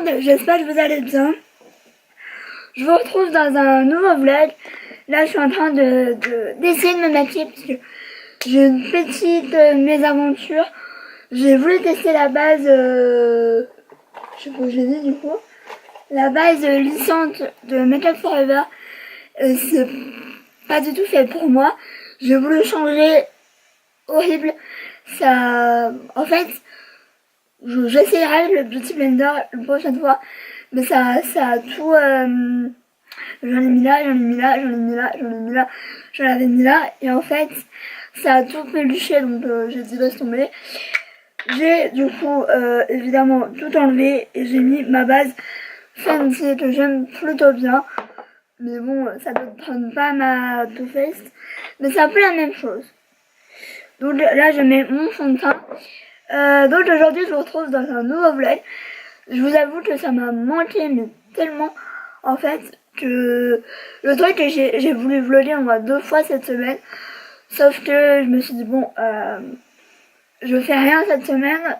monde, j'espère que vous allez bien. Je vous retrouve dans un nouveau vlog. Là, je suis en train d'essayer de me maquiller parce que j'ai une petite mésaventure. J'ai voulu tester la base, je sais pas où j'ai dit du coup, la base lissante de Make Up Forever. C'est pas du tout fait pour moi. J'ai voulu changer, horrible. Ça, en fait, j'essayerai le Beauty Blender la prochaine fois, mais ça a tout. J'en ai mis là, j'en ai mis là, j'en ai mis là, j'en ai mis là, j'en avais mis là, et en fait, ça a tout peluché, donc j'ai dit laisse tomber. J'ai du coup évidemment tout enlevé et j'ai mis ma base Fenty que j'aime plutôt bien. Mais bon, ça ne donne pas ma Too Faced, mais c'est un peu la même chose. Donc là, je mets mon fond de teint. Donc aujourd'hui, je vous retrouve dans un nouveau vlog. Je vous avoue que ça m'a manqué, mais tellement, en fait, que le truc que j'ai voulu vlogger au moins 2 fois cette semaine. Sauf que je me suis dit, bon, je fais rien cette semaine.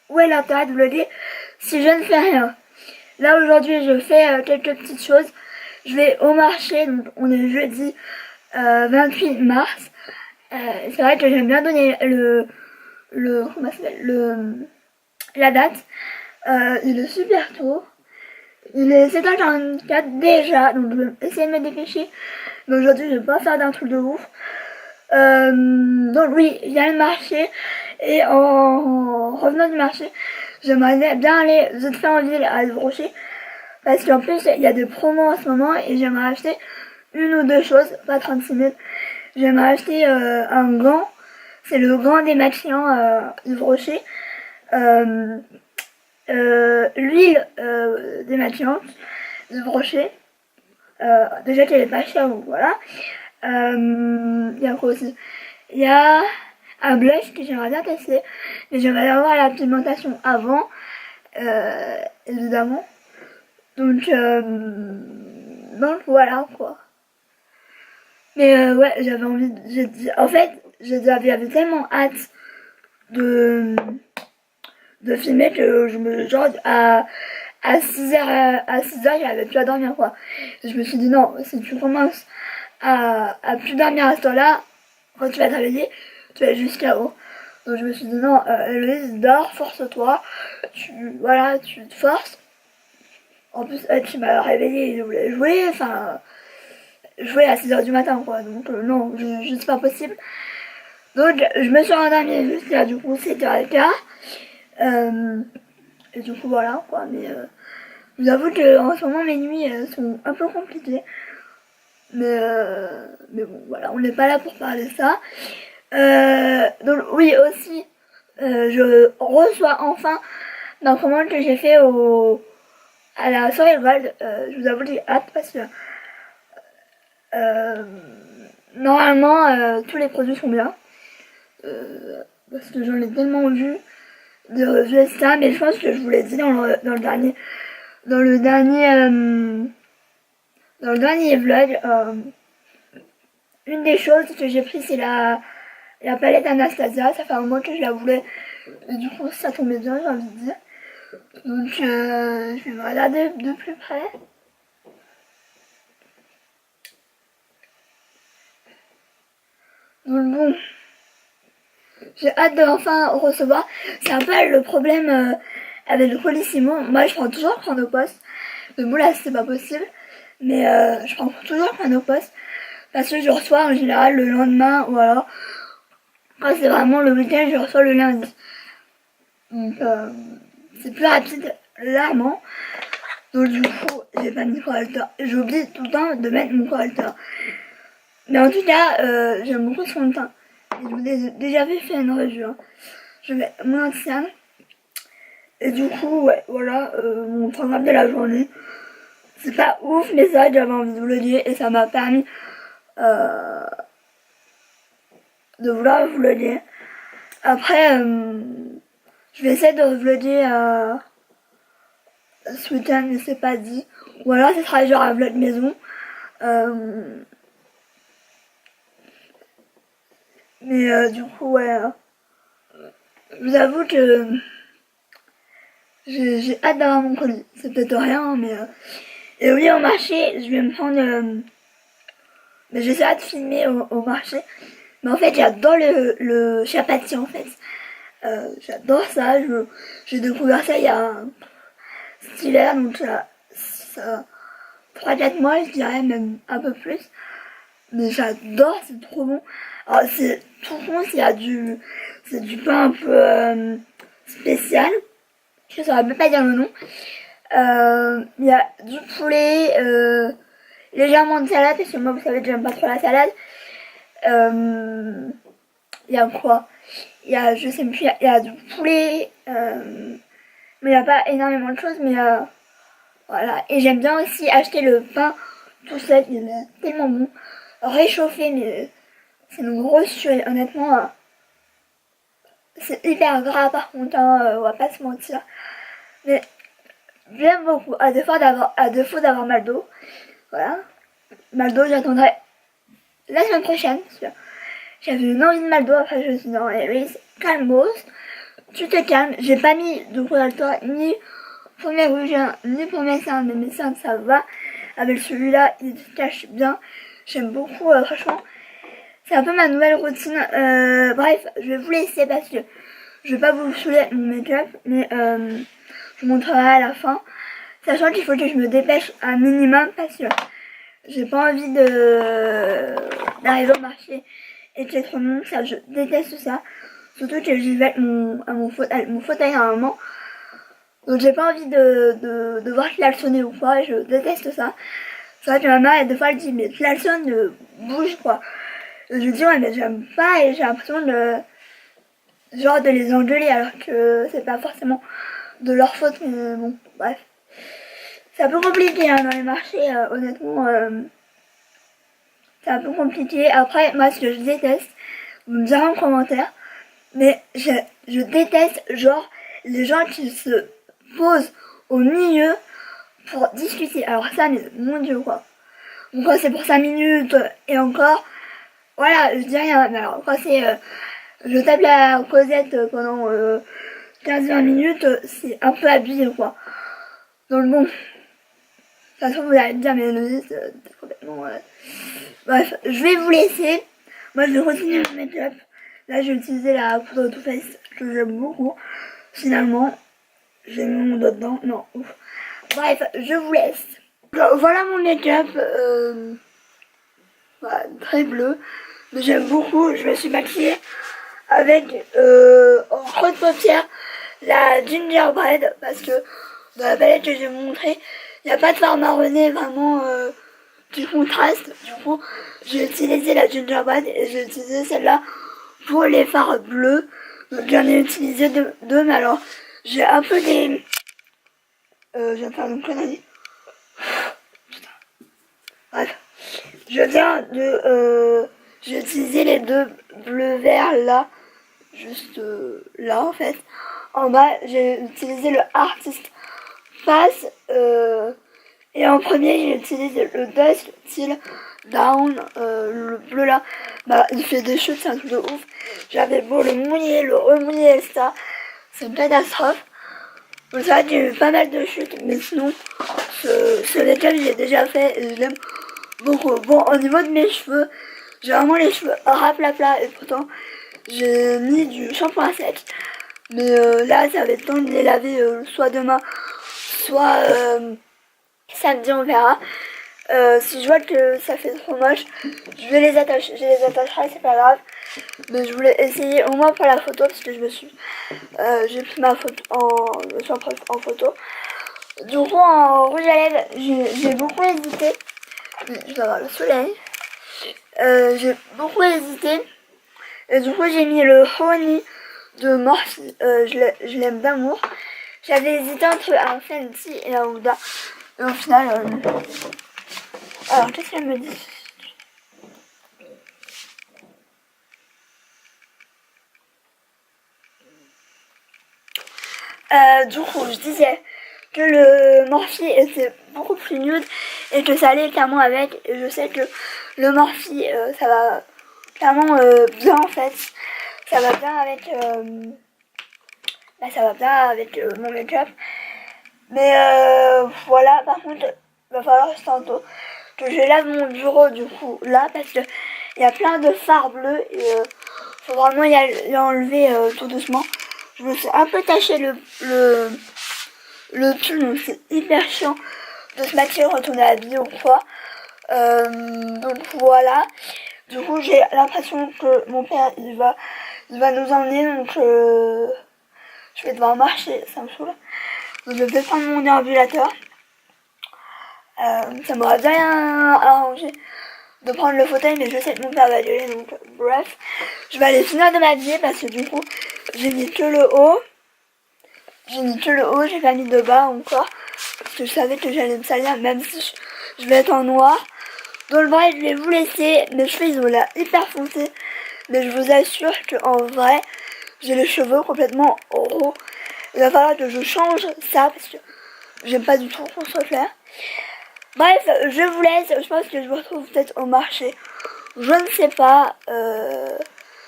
Où est l'intérêt de vlogger si je ne fais rien? Là, aujourd'hui, je fais quelques petites choses. Je vais au marché, donc on est jeudi 28 mars. C'est vrai que j'aime bien donner comment ça s'appelle, la date. Il est super tôt. Il est 7h44 déjà, donc je vais essayer de me dépêcher. Mais aujourd'hui, je vais pas faire d'un truc de ouf. Donc oui, il y a le marché. Et en revenant du marché, j'aimerais bien aller vite fait en ville à Le Brochet. Parce qu'en plus, il y a des promos en ce moment et j'aimerais acheter une ou deux choses, pas 36 000. J'aimerais acheter un gant. C'est le gant démaquillant Yves Rocher. L'huile démaquillante Yves Rocher. Déjà qu'elle est pas chère, donc voilà. Il y a quoi aussi? Il y a un blush que j'aimerais bien tester. Mais j'aimerais avoir la pigmentation avant. Évidemment. Donc voilà quoi. Mais ouais, j'avais envie, en fait, j'avais tellement hâte de filmer que genre à 6h j'avais plus à dormir quoi. Et je me suis dit non, si tu commences à plus dormir à ce temps-là, quand tu vas te réveiller, tu vas être jusqu'à haut. Donc je me suis dit non, Héloïse, dors, force-toi, tu te forces. En plus, tu m'as réveillée, je voulais jouer, jouer à 6h du matin, quoi. Donc, non, juste pas possible. Donc, je me suis rendormie jusqu'à, du coup, 7h15. Et du coup, voilà, quoi. Mais, je vous avoue que en ce moment, mes nuits sont un peu compliquées. Mais bon, voilà, on n'est pas là pour parler de ça. Donc, oui, aussi, je reçois enfin ma commande que j'ai fait à la soirée Gold. Je vous avoue que j'ai hâte parce que normalement tous les produits sont bien. Parce que j'en ai tellement vu de revues etc. Mais je pense que je vous l'ai dit dans le dernier vlog. Une des choses que j'ai pris c'est la palette Anastasia. Ça fait un moment que je la voulais. Et du coup ça tombait bien, j'ai envie de dire. Donc je vais me regarder de plus près. Donc bon, j'ai hâte de enfin recevoir. C'est un peu le problème avec le Colissimo. Moi je prends toujours Chronopost. Mais bon là c'est pas possible. Mais je prends toujours Chronopost. Parce que je reçois en général le lendemain ou alors quand c'est vraiment le week-end je reçois le lundi. Donc c'est plus rapide largement. Donc du coup j'ai pas mis correcteur. J'oublie tout le temps de mettre mon correcteur. Mais en tout cas j'aime beaucoup son teint. Je vous ai déjà fait une revue. Hein. Je mets mon ancien. Et du coup, ouais, voilà, mon programme de la journée. C'est pas ouf, mais c'est vrai que j'avais envie de vlogger et ça m'a permis de vouloir vlogger. Après, je vais essayer de vlogger ce week-end, mais c'est pas dit. Ou alors, ce sera genre un vlog maison. Mais du coup, ouais. Je vous avoue que J'ai hâte d'avoir mon colis. C'est peut-être rien, mais... Et oui, au marché, je vais me prendre... Mais j'essaie de filmer au marché. Mais en fait, j'adore le chapati, en fait. J'adore ça. J'ai découvert ça il y a cet hiver, donc ça 3-4 mois, je dirais, même un peu plus. Mais j'adore, c'est trop bon. Alors, c'est tout con, c'est du pain un peu spécial. Je saurais même pas dire le nom. Il y a du poulet, légèrement de salade, parce que moi, vous savez que j'aime pas trop la salade. Il y a quoi? Il y a, je sais plus, il y a du poulet, mais il n'y a pas énormément de choses, mais voilà. Et j'aime bien aussi acheter le pain tout seul, il est tellement bon. Réchauffé, mais c'est une grosse tuerie, honnêtement. C'est hyper gras par contre, hein, on va pas se mentir. Mais j'aime beaucoup, à défaut d'avoir mal d'eau. Voilà. Mal d'eau, j'attendrai la semaine prochaine. Parce que j'avais une envie de mal d'eau, après je me suis dit non, Iris, calmos. Tu te calmes, j'ai pas mis de correcteur ni pour mes rouges, ni pour mes seins, mais mes seins ça va. Avec celui-là, il se cache bien. J'aime beaucoup, franchement. C'est un peu ma nouvelle routine. Bref, je vais vous laisser parce que je vais pas vous saouler avec mon make-up, mais je vous montrerai à la fin. Sachant qu'il faut que je me dépêche un minimum parce que j'ai pas envie d'arriver au marché et qu'il y ait trop de monde. Ça, je déteste ça. Surtout que j'y vais avec mon fauteuil à un moment. Donc j'ai pas envie de devoir klaxonner ou quoi, je déteste ça. C'est vrai que ma mère, des fois, elle dit, mais klaxonne, bouge quoi. Et je dis, ouais, mais j'aime pas et j'ai l'impression genre de les engueuler alors que c'est pas forcément de leur faute, mais bon, bref. C'est un peu compliqué hein, dans les marchés, honnêtement. C'est un peu compliqué. Après, moi, ce que je déteste, vous me direz en commentaire, mais je déteste, genre, les gens qui se posent au milieu pour discuter. Alors ça, mais mon dieu, quoi. Donc quand c'est pour 5 minutes, et encore, voilà, je dis rien. Mais alors, quand c'est, je tape la causette pendant 15-20 minutes, c'est un peu abusé, quoi. Donc bon, de toute façon, vous allez me dire, mais Louise, c'est complètement... Bref, je vais vous laisser. Moi, je vais continuer mon make-up. Là, j'ai utilisé la poudre Too Faced que j'aime beaucoup. Finalement, j'ai mis mon doigt dedans. Non, ouf. Bref, je vous laisse. Voilà mon make-up. Voilà, très bleu. Mais j'aime beaucoup. Je me suis maquillée avec en creux de paupière la gingerbread. Parce que dans la palette que je vais vous montrer, il n'y a pas de fard marronné vraiment du contraste. Du coup, j'ai utilisé la gingerbread et j'ai utilisé celle-là pour les fards bleus. Donc j'en ai utilisé deux, mais alors j'ai un peu des... je viens de faire une connerie. Putain. Bref. Je viens de... j'ai utilisé les deux bleu-vert là. Juste là en fait. En bas, j'ai utilisé le Artist Pass. Et en premier, j'ai utilisé le Dusk Till Down, le bleu là. Bah, il fait des chutes, c'est un truc de ouf. J'avais beau le mouiller, le remouiller, ça. C'est une catastrophe. Donc, c'est vrai que j'ai eu pas mal de chutes, mais sinon, ce make-up, j'ai déjà fait et je l'aime beaucoup. Bon, au niveau de mes cheveux, j'ai vraiment les cheveux rapla et pourtant, j'ai mis du shampoing sec. Mais là, ça va être temps de les laver soit demain, soit samedi, on verra. Si je vois que ça fait trop moche, je vais les attacher. Je les attacherai, c'est pas grave. Mais je voulais essayer au moins pour la photo parce que j'ai pris ma photo en photo. Du coup, en rouge à lèvres, j'ai beaucoup hésité. Je vais avoir le soleil. J'ai beaucoup hésité. Et du coup, j'ai mis le Honey de Morphe. Je l'aime d'amour. J'avais hésité entre un Fenty et un Huda. Et au final, alors qu'est-ce qu'elle me dit? Du coup, je disais que le Morphe était beaucoup plus nude et que ça allait clairement avec. Et je sais que le Morphe, ça va clairement bien en fait. Ça va bien avec bah, ça va bien avec mon make-up. Mais voilà, par contre, il va falloir tantôt que je lave mon bureau du coup là parce que il y a plein de fards bleus et faut vraiment y enlever tout doucement. Je me suis un peu taché le pull, donc c'est hyper chiant de se maquiller quand on est habillé ou quoi. Donc voilà. Du coup j'ai l'impression que mon père il va nous emmener, donc je vais devoir marcher, ça me saoule. Donc je vais prendre mon déambulateur. Ça m'aurait bien arrangé de prendre le fauteuil, mais je sais que mon père va gueuler, donc bref. Je vais aller finir de m'habiller parce que du coup j'ai mis que le haut. J'ai pas mis de bas encore. Parce que je savais que j'allais me salir, même si je vais être en noir. Donc bref, je vais vous laisser. Mes cheveux ils ont l'air hyper foncés. Mais je vous assure qu'en vrai, j'ai les cheveux complètement roux. Il va falloir que je change ça parce que j'aime pas du tout qu'on se faire. Bref, je vous laisse. Je pense que je vous retrouve peut-être au marché. Je ne sais pas.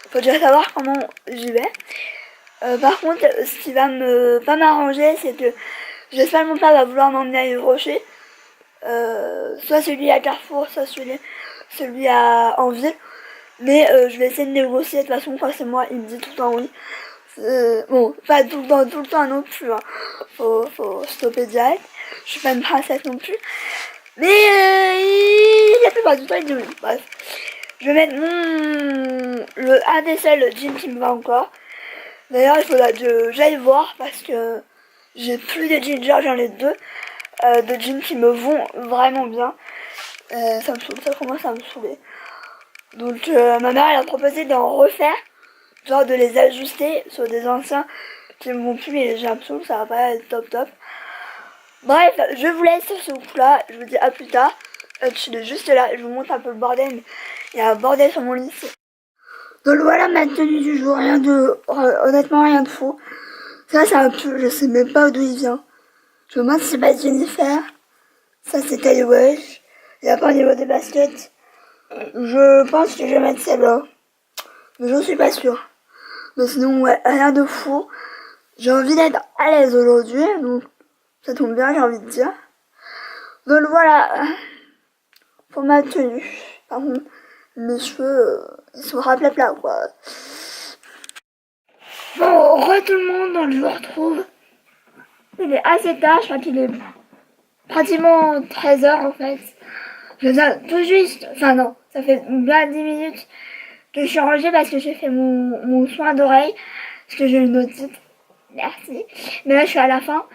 Faut déjà savoir comment j'y vais. Par contre, ce qui va pas m'arranger, c'est que j'espère que mon père va vouloir m'emmener à Yves Rocher. Soit celui à Carrefour, soit celui en ville. Mais je vais essayer de négocier. De toute façon, quand c'est moi, il me dit tout le temps oui. Bon, pas tout le temps non plus. Hein. Faut stopper direct. Je suis pas une princesse non plus. Mais la plupart du temps, il dit oui. Bref. Je vais mettre le un des seuls jeans qui me va encore. D'ailleurs, il faudra que j'aille voir parce que j'ai plus de jeans, j'en ai deux de jeans qui me vont vraiment bien. Ça me saoule, ça commence à me saouler. Donc ma mère elle a proposé d'en refaire, genre de les ajuster sur des anciens qui me vont plus, mais j'ai l'impression que ça va pas être top. Bref, je vous laisse sur ce coup là, je vous dis à plus tard. Je suis juste là, je vous montre un peu le bordel, mais il y a un bordel sur mon lit. Donc voilà ma tenue du jour, honnêtement rien de fou. Ça c'est un peu, je sais même pas d'où il vient. Je me demande si c'est pas Jennifer. Ça c'est Kelly Wesh. Et après au niveau des baskets, je pense que je vais mettre celle-là. Mais j'en suis pas sûre. Mais sinon ouais, rien de fou. J'ai envie d'être à l'aise aujourd'hui, donc ça tombe bien, j'ai envie de dire. Donc voilà, pour ma tenue. Par contre, mes cheveux, ils sont raplapla quoi. Bon, re tout le monde, donc je vous retrouve. Il est assez tard, je crois qu'il est pratiquement 13h en fait. Je viens tout juste, enfin non, ça fait bien 10 minutes que je suis rangée parce que j'ai fait mon soin d'oreille. Parce que j'ai une otite. Merci. Mais là je suis à la fin.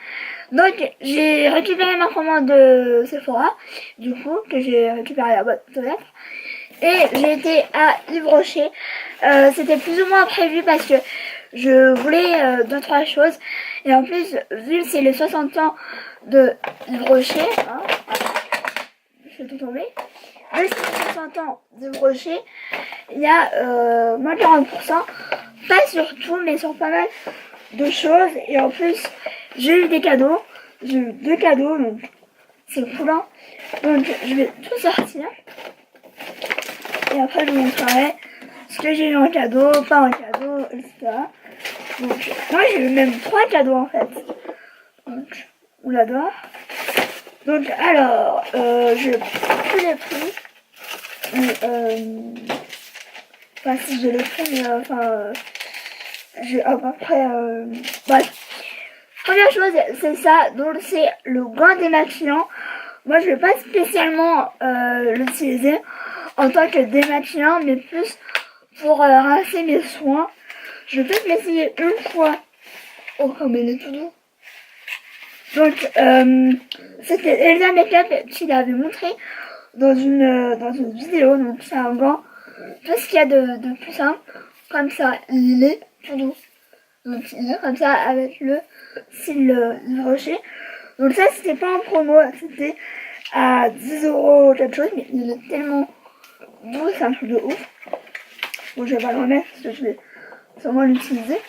Donc j'ai récupéré ma commande de Sephora. Du coup, que j'ai récupéré la boîte aux lettres. Et j'ai été à Yves Rocher. C'était plus ou moins prévu parce que je voulais 2-3 choses. Et en plus, vu que c'est les 60 ans de Yves Rocher, hein, je fais tout tomber. Vu que c'est les 60 ans d'Yves Rocher, il y a moins 40%. Pas sur tout, mais sur pas mal de choses. Et en plus, j'ai eu des cadeaux. J'ai eu 2 cadeaux, donc c'est cool. Hein. Donc je vais tout sortir. Et après, je vous montrerai ce que j'ai eu en cadeau, pas en cadeau, etc. Donc, moi, j'ai eu même 3 cadeaux, en fait. Donc, on l'adore. Donc, alors, je plus les prix. Enfin, si j'ai les prix, mais j'ai à peu près... bref. Première chose, c'est ça. Donc, c'est le gant démaquillant. Moi, je vais pas spécialement l'utiliser en tant que démaquillant, mais plus pour rincer mes soins. Je vais peut-être l'essayer une fois. Oh, comme il est tout doux. Donc, c'était Elsa Makeup qui l'avait montré dans une vidéo. Donc, c'est un gant. Tout ce qu'il y a de plus simple. Comme ça, il est tout doux. Donc, il est comme ça avec le cil du rocher. Donc, ça, c'était pas en promo. C'était à 10€ quelque chose. Mais il est tellement doux, c'est un truc de ouf. Bon, je vais pas le remettre parce que je vais sûrement l'utiliser.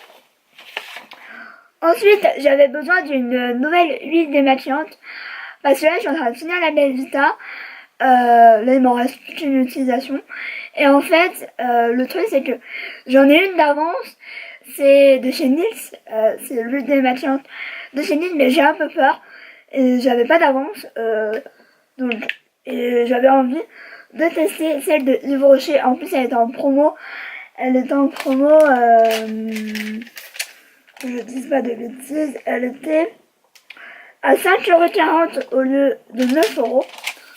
Ensuite, j'avais besoin d'une nouvelle huile démaquillante. Parce que là, je suis en train de finir la Belle Vita. Là, il m'en reste toute une utilisation. Et en fait, le truc, c'est que j'en ai une d'avance. c'est de chez Nils, c'est l'huile démaquillante de chez Nils, mais j'ai un peu peur et j'avais pas d'avance, donc et j'avais envie de tester celle de Yves Rocher. En plus elle était en promo, que je dise pas de bêtises, elle était à 5,40 € au lieu de 9 €.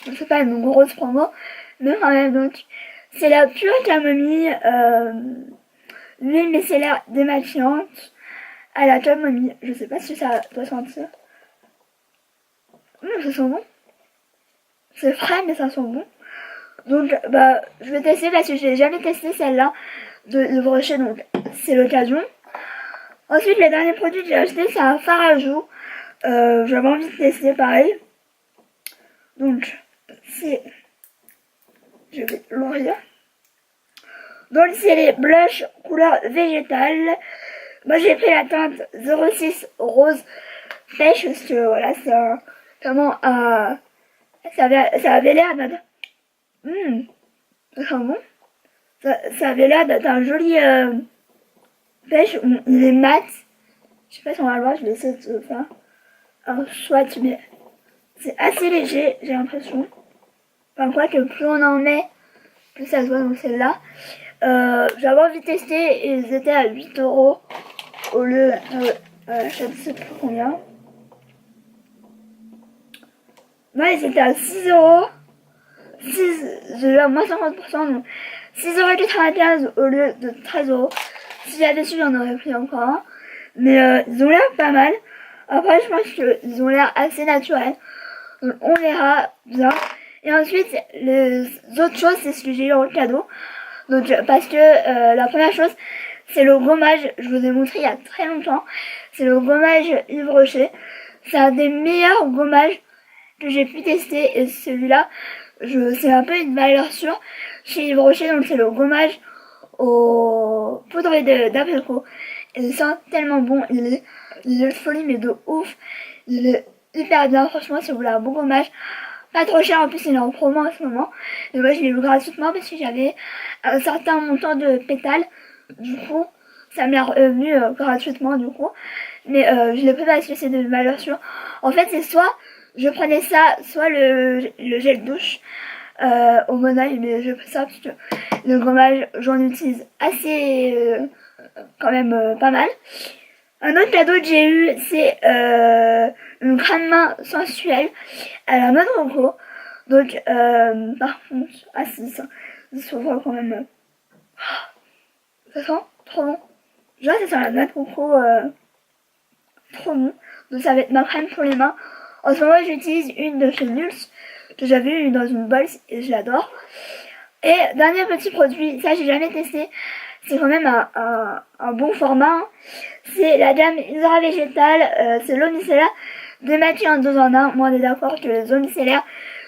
Donc c'est pas une grosse promo, mais quand même. Donc c'est la pure camomille, l'huile micellaire démaquillante à la camomille. Je sais pas si ça doit sentir. Ça sent bon. C'est frais mais ça sent bon. Donc bah je vais tester parce que j'ai jamais testé celle-là de Yves Rocher, donc c'est l'occasion. Ensuite le dernier produit que j'ai acheté c'est un fard à joues. J'avais envie de tester pareil. Donc c'est... Je vais l'ouvrir. Donc c'est les blushs couleur végétale. Moi j'ai pris la teinte 06 rose pêche parce que voilà c'est vraiment ça avait l'air d'être ça sent bon. Ça avait l'air d'être un joli pêche. Il est mat. Je sais pas si on va le voir, je vais essayer de faire un swatch, mais c'est assez léger, j'ai l'impression. Enfin quoi que plus on en met, plus ça se voit dans celle-là. J'avais envie de tester et ils étaient à 8 € au lieu je ne sais plus combien. Moi ils étaient à 6 €. J'ai eu à moins 50%, donc 6,95 € au lieu de 13 €. Si j'avais su, j'en aurais pris encore un. Mais ils ont l'air pas mal. Après, je pense qu'ils ont l'air assez naturels. Donc, on verra bien. Et ensuite, les autres choses, c'est ce que j'ai eu en cadeau. Donc, parce que la première chose, c'est le gommage. Je vous ai montré il y a très longtemps. C'est le gommage Yves Rocher. C'est un des meilleurs gommages que j'ai pu tester. Et celui-là, c'est un peu une valeur sûre chez Yves Rocher. Donc, c'est le gommage au poudre d'abricot. Il sent tellement bon. Il est folie, mais de ouf. Il est hyper bien. Franchement, si vous voulez un bon gommage, pas trop cher. En plus, il est en promo en ce moment. Et moi, je l'ai eu gratuitement parce que j'avais un certain montant de pétales. Du coup, ça m'est revenu gratuitement, du coup. Mais je l'ai pris parce que c'est de valeur sûre. En fait, c'est soit je prenais ça, soit le gel douche au Monoeil, mais je fais ça parce que le gommage, j'en utilise assez quand même pas mal. Un autre cadeau que j'ai eu, c'est une crème main sensuelle à la noix de coco. Donc, par contre, ça se voit quand même. Ça sent trop bon. Genre, ça sent la noix de coco trop bon. Donc, ça va être ma crème pour les mains. En ce moment, j'utilise une de chez Nuls que j'avais eu dans une box et je l'adore. Et dernier petit produit, ça j'ai jamais testé, c'est quand même un bon format. C'est la gamme Hydra Végétale, c'est l'eau micellaire démaquillée en 2 en 1. Moi on est d'accord que les eaux micellaires,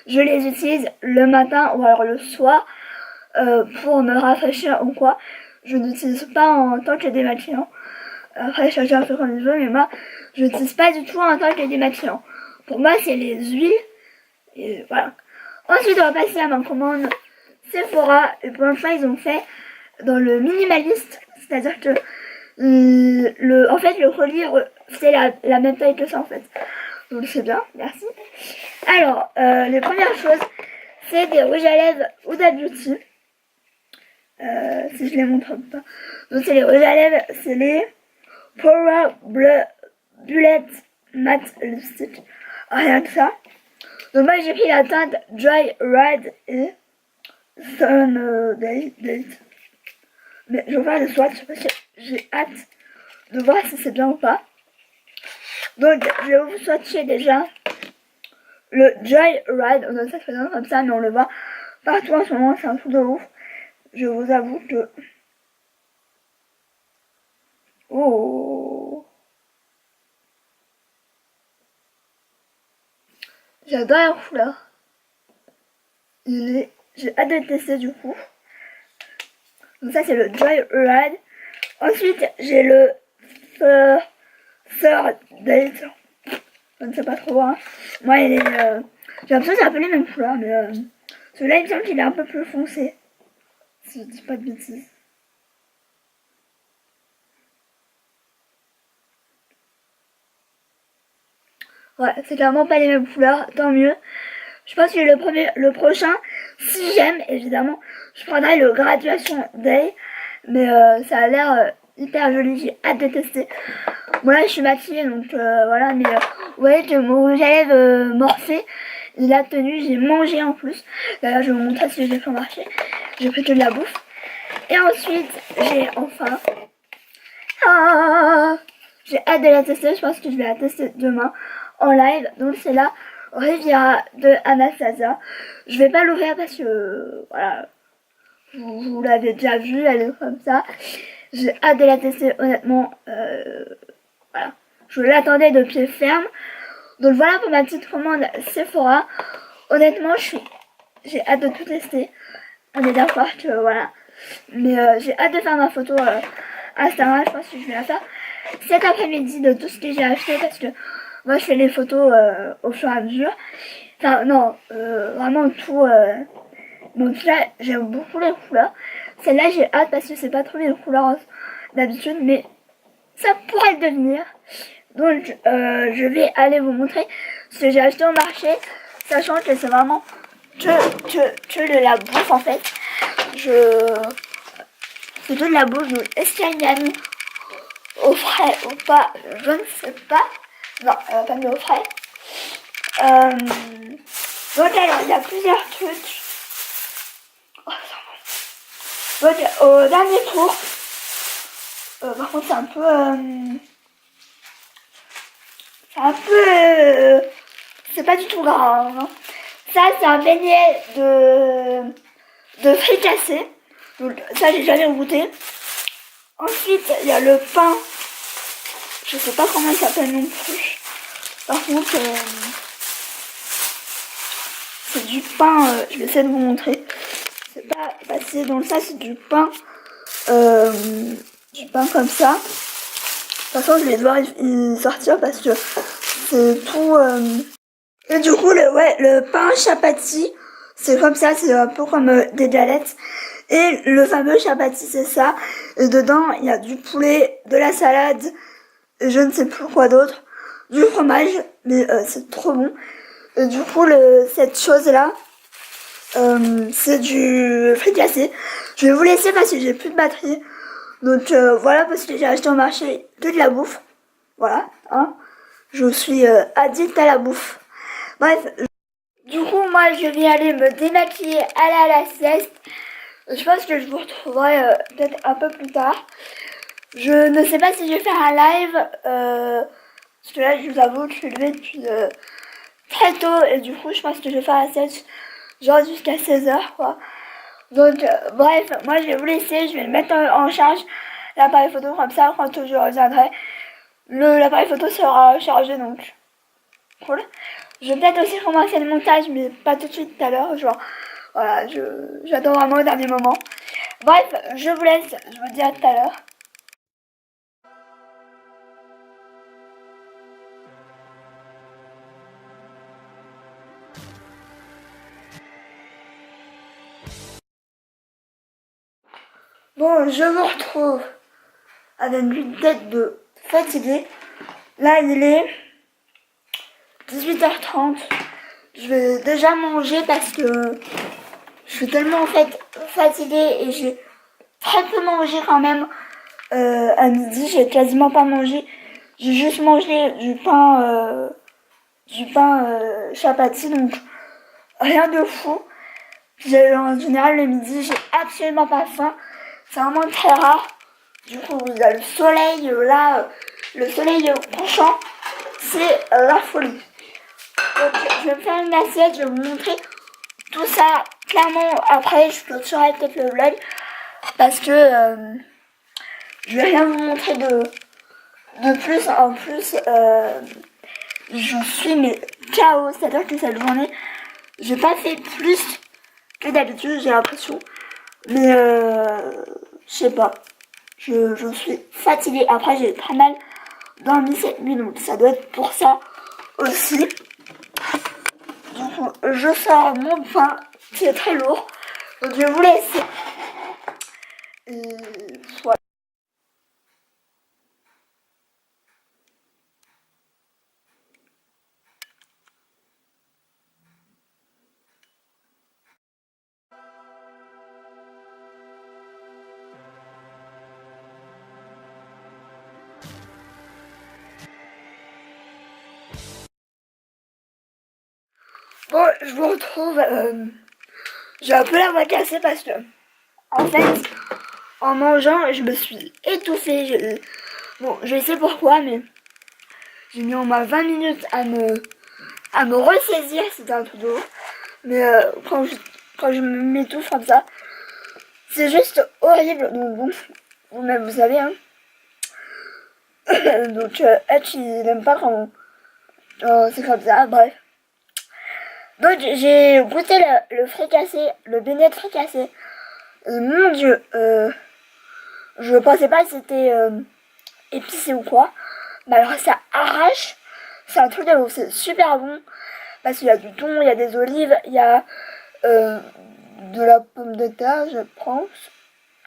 je les utilise le matin ou alors le soir pour me rafraîchir ou quoi. Je n'utilise pas en tant que démaquillant. Après chacun fait comme il veut, mais moi je n'utilise pas du tout en tant que démaquillant. Pour moi c'est les huiles. Et voilà. Ensuite on va passer à ma commande Sephora. Et pour l'instant ils ont fait dans le minimaliste. C'est-à-dire que en fait le colis c'est la même taille que ça en fait. Donc c'est bien, merci. Alors les premières choses c'est des rouges à lèvres Huda Beauty. Si je les montre pas. Donc c'est les rouges à lèvres, c'est les Pora Bullet Matte Lipstick. Rien que ça. Donc moi j'ai pris la teinte Dry Ride et Sun Date. Mais je vais faire le swatch parce que j'ai hâte de voir si c'est bien ou pas. Donc je vais vous swatcher déjà le Dry Ride. On a ça fait comme ça, mais on le voit partout en ce moment, c'est un truc de ouf. Je vous avoue que... Oh, j'adore la couleur. J'ai hâte de le tester du coup. Donc ça c'est le Dry Ride. Ensuite j'ai le Third Date. Je ne sais pas trop. Hein. Moi il est... j'ai l'impression que c'est un peu les mêmes couleurs. Mais celui-là il me semble qu'il est un peu plus foncé. Si je dis pas de bêtises. Ouais, c'est clairement pas les mêmes couleurs, tant mieux. Je pense que le prochain, si j'aime, évidemment, je prendrai le Graduation Day. Mais ça a l'air hyper joli, j'ai hâte de tester. Bon là je suis maquillée donc voilà, mais vous voyez que mon rouge à lèvres Morphée, il a tenu, j'ai mangé en plus. D'ailleurs je vais vous montrer si je l'ai fait marcher. J'ai pris que de la bouffe. Et ensuite j'ai enfin... Ah, j'ai hâte de la tester, je pense que je vais la tester demain en live. Donc c'est la Riviera de Anastasia. Je vais pas l'ouvrir parce que voilà, vous l'avez déjà vu, elle est comme ça. J'ai hâte de la tester honnêtement. Voilà. Je l'attendais de pied ferme. Donc voilà pour ma petite commande Sephora. Honnêtement, j'ai hâte de tout tester. On est d'accord que voilà. Mais j'ai hâte de faire ma photo Instagram. Je pense que je vais la faire cet après-midi de tout ce que j'ai acheté parce que moi je fais les photos au fur et à mesure. Enfin non, vraiment tout. Donc là j'aime beaucoup les couleurs. Celle-là j'ai hâte parce que c'est pas trop mes couleurs d'habitude, mais ça pourrait le devenir. Donc je vais aller vous montrer ce que j'ai acheté au marché, sachant que c'est vraiment que de la bouffe en fait. C'est de la bouffe, donc est-ce qu'il y a une amie au frais ou pas, je ne sais pas. Non, elle va pas me au frais. Donc alors il y a plusieurs trucs. Oh, donc au dernier tour, par contre c'est pas du tout grave. Hein. Ça, c'est un beignet de fricassé. Donc, ça, j'ai jamais goûté. Ensuite, il y a le pain. Je sais pas comment il s'appelle non plus. Par contre, c'est du pain. Je vais essayer de vous montrer. C'est pas facile. Donc, ça, c'est du pain. Du pain comme ça. De toute façon, je vais devoir y sortir parce que c'est tout. Et du coup, le pain chapati, c'est comme ça, c'est un peu comme des galettes. Et le fameux chapati, c'est ça. Et dedans, il y a du poulet, de la salade, et je ne sais plus quoi d'autre, du fromage, mais c'est trop bon. Et du coup, cette chose-là, c'est du fricassé. Je vais vous laisser parce que j'ai plus de batterie. Donc voilà, parce que j'ai acheté au marché que de la bouffe. Voilà, hein. Je suis addict à la bouffe. Bref, du coup, moi, je vais aller me démaquiller, aller à la sieste. Je pense que je vous retrouverai peut-être un peu plus tard. Je ne sais pas si je vais faire un live, parce que là, je vous avoue que je suis levée depuis très tôt, et du coup, je pense que je vais faire la sieste, genre jusqu'à 16h, quoi. Donc, bref, moi, je vais vous laisser, je vais le mettre en charge, l'appareil photo, comme ça, quand je reviendrai, l'appareil photo sera chargé, donc, cool. Je vais peut-être aussi commencer le montage, mais pas tout de suite tout à l'heure, genre, voilà, j'attends vraiment au dernier moment. Bref, je vous laisse, je vous dis à tout à l'heure. Bon, je vous retrouve avec une tête de fatiguée. Là, il est 18h30. Je vais déjà manger parce que je suis tellement en fait fatiguée et j'ai très peu mangé quand même. À midi, j'ai quasiment pas mangé. J'ai juste mangé du pain chapati, donc rien de fou. En général, le midi, j'ai absolument pas faim. C'est vraiment très rare. Du coup, il y a le soleil, là, le soleil couchant, c'est la folie. Donc, je vais me faire une assiette, je vais vous montrer tout ça. Clairement, après, je clôturerai peut-être le vlog, parce que je vais rien vous montrer de plus. En plus, je suis mais KO, c'est-à-dire que cette journée, j'ai pas fait plus que d'habitude, j'ai l'impression. Mais je sais pas. Je suis fatiguée. Après, j'ai très mal dormi cette nuit, donc ça doit être pour ça aussi. Du coup, je sors mon pain qui est très lourd. Donc, je vais vous laisser. Et voilà. Bon, je vous retrouve. J'ai un peu la voix cassée parce que, en fait, en mangeant, je me suis étouffée. Bon, je sais pourquoi, mais j'ai mis au moins 20 minutes à me ressaisir. C'était un truc de ouf. Mais quand je m'étouffe comme ça, c'est juste horrible. Donc bon, vous-même, vous savez, hein. Donc, H, il n'aime pas quand c'est comme ça. Bref. Donc, j'ai goûté le fricassé, le beignet de fricassé. Mon Dieu, je pensais pas que c'était épicé ou quoi. Mais alors, ça arrache. C'est un truc de ouf. C'est super bon. Parce qu'il y a du thon, il y a des olives, il y a de la pomme de terre, je pense.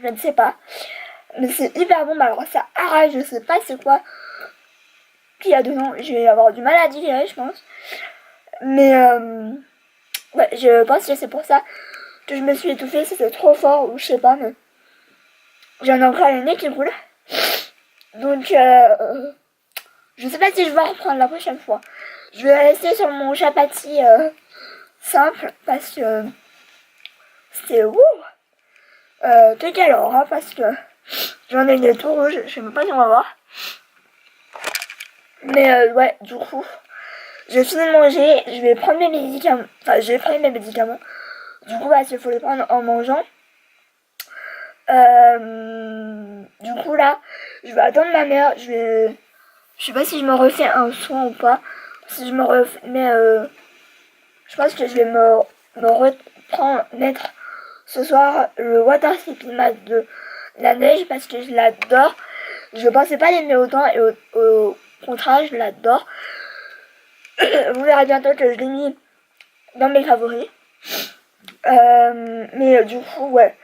Je ne sais pas. Mais c'est hyper bon. Mais alors, ça arrache. Je sais pas c'est quoi qu'il y a dedans. Je vais avoir du mal à digérer, je pense. Mais ouais, je pense que c'est pour ça que je me suis étouffée. C'était trop fort ou je sais pas. Mais j'en ai encore le nez qui roule. Donc je sais pas si je vais reprendre la prochaine fois. Je vais rester sur mon chapati simple parce que c'était ouh quelle galère hein, parce que j'en ai des tout rouges. Je sais même pas si on va voir. Mais ouais, du coup, j'ai fini de manger. Je vais prendre mes médicaments. Enfin, j'ai pris mes médicaments. Du coup, bah, il faut les prendre en mangeant. Du coup, là, je vais attendre ma mère. Je sais pas si je me refais un soin ou pas. Si je me refais, mais je pense que je vais me reprendre, mettre ce soir le water sleeping mat de la neige parce que je l'adore. Je pensais pas l'aimer autant et au contraire, je l'adore. Vous verrez bientôt que je l'ai mis dans mes favoris. Mais du coup, ouais.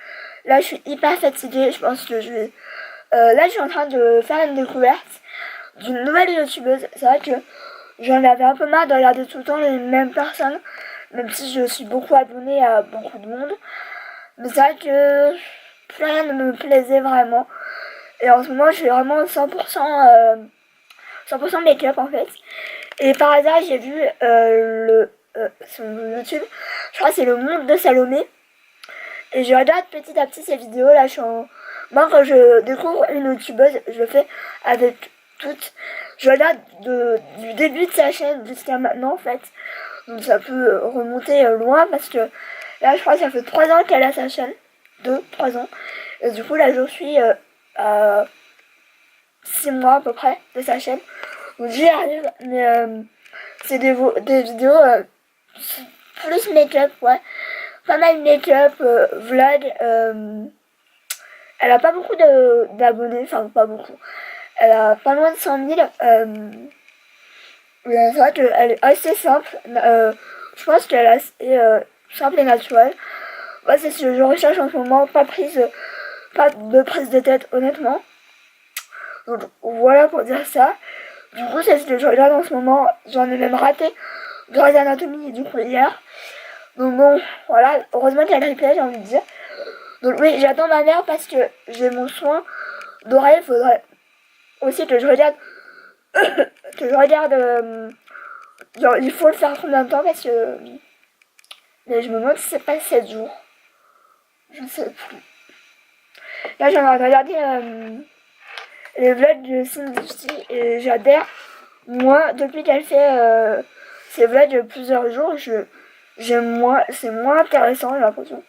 Là, je suis hyper fatiguée. Je pense que je vais... là, je suis en train de faire une découverte d'une nouvelle youtubeuse. C'est vrai que j'en avais un peu marre de regarder tout le temps les mêmes personnes. Même si je suis beaucoup abonnée à beaucoup de monde. Mais c'est vrai que plus rien ne me plaisait vraiment. Et en ce moment, je suis vraiment 100% make-up en fait. Et par hasard, j'ai vu sur YouTube, je crois que c'est le monde de Salomé. Et je regarde petit à petit ces vidéos. Là, moi, quand je découvre une youtubeuse, je le fais avec toutes. Je regarde du début de sa chaîne jusqu'à maintenant en fait. Donc ça peut remonter loin parce que là, je crois que ça fait 3 ans qu'elle a sa chaîne. 3 ans. Et du coup, là, je suis à 6 mois à peu près de sa chaîne. Donc j'y arrive, mais c'est des vidéos plus make-up, ouais. Pas mal make-up, vlog. Elle a pas beaucoup d'abonnés, enfin pas beaucoup. Elle a pas loin de 100 000. C'est vrai qu'elle est assez simple. Je pense qu'elle est assez simple et naturelle. Ouais, c'est ce que je recherche en ce moment, pas de prise de tête, honnêtement. Donc voilà pour dire ça. Du coup, c'est ce que je regarde en ce moment. J'en ai même raté Grey's Anatomy du coup hier. Donc bon, voilà. Heureusement qu'elle replay, j'ai envie de dire. Donc oui, j'attends ma mère parce que j'ai mon soin d'oreille. Il faudrait aussi que je regarde genre, il faut le faire combien de temps parce que mais je me demande si c'est pas 7 jours. Je sais plus. Là, j'ai envie de regarder les vlogs de Cindy et j'adhère. Moi, depuis qu'elle fait ces vlogs plusieurs jours, j'aime moins, c'est moins intéressant, j'ai l'impression.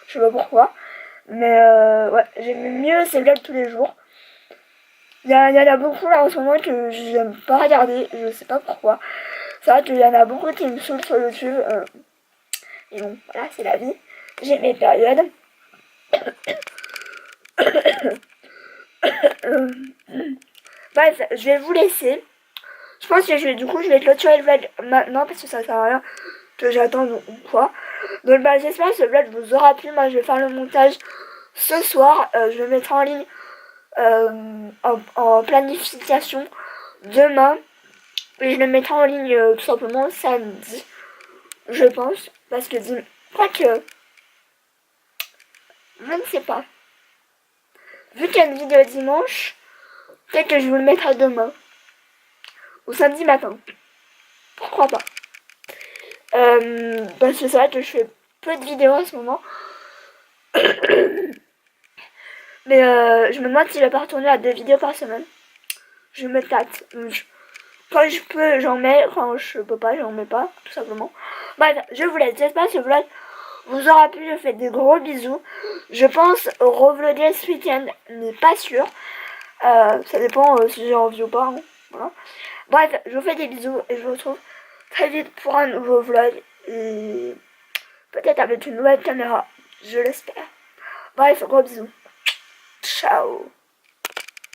Je sais pas pourquoi. Mais ouais, j'aime mieux ces vlogs tous les jours. Il y en a beaucoup là en ce moment que j'aime pas regarder, je sais pas pourquoi. C'est vrai qu'il y en a beaucoup qui me saoulent sur YouTube. Et bon, voilà, c'est la vie. J'ai mes périodes. Bref, je vais vous laisser. Je pense que du coup, je vais clôturer le vlog maintenant parce que ça sert à rien que j'attende ou quoi. Donc, bah, j'espère que ce vlog vous aura plu. Moi, je vais faire le montage ce soir. Je le mettrai en ligne en planification demain. Et je le mettrai en ligne tout simplement samedi. Je pense. Parce que, quoique, je ne sais pas. Vu qu'il y a une vidéo dimanche, peut-être que je vous le mettrai demain. Ou samedi matin. Pourquoi pas. Parce que c'est vrai que je fais peu de vidéos en ce moment. Mais je me demande si je vais pas retourner à 2 vidéos par semaine. Je me tâte. Quand je peux, j'en mets. Quand je peux pas, j'en mets pas, tout simplement. Bref, je vous laisse. J'espère que ce vlog vous aura plu. Je vous fais des gros bisous. Je pense revlogger ce week-end, mais pas sûr. Ça dépend si j'ai envie ou pas. Hein. Voilà. Bref, je vous fais des bisous et je vous retrouve très vite pour un nouveau vlog. Et peut-être avec une nouvelle caméra. Je l'espère. Bref, gros bisous. Ciao.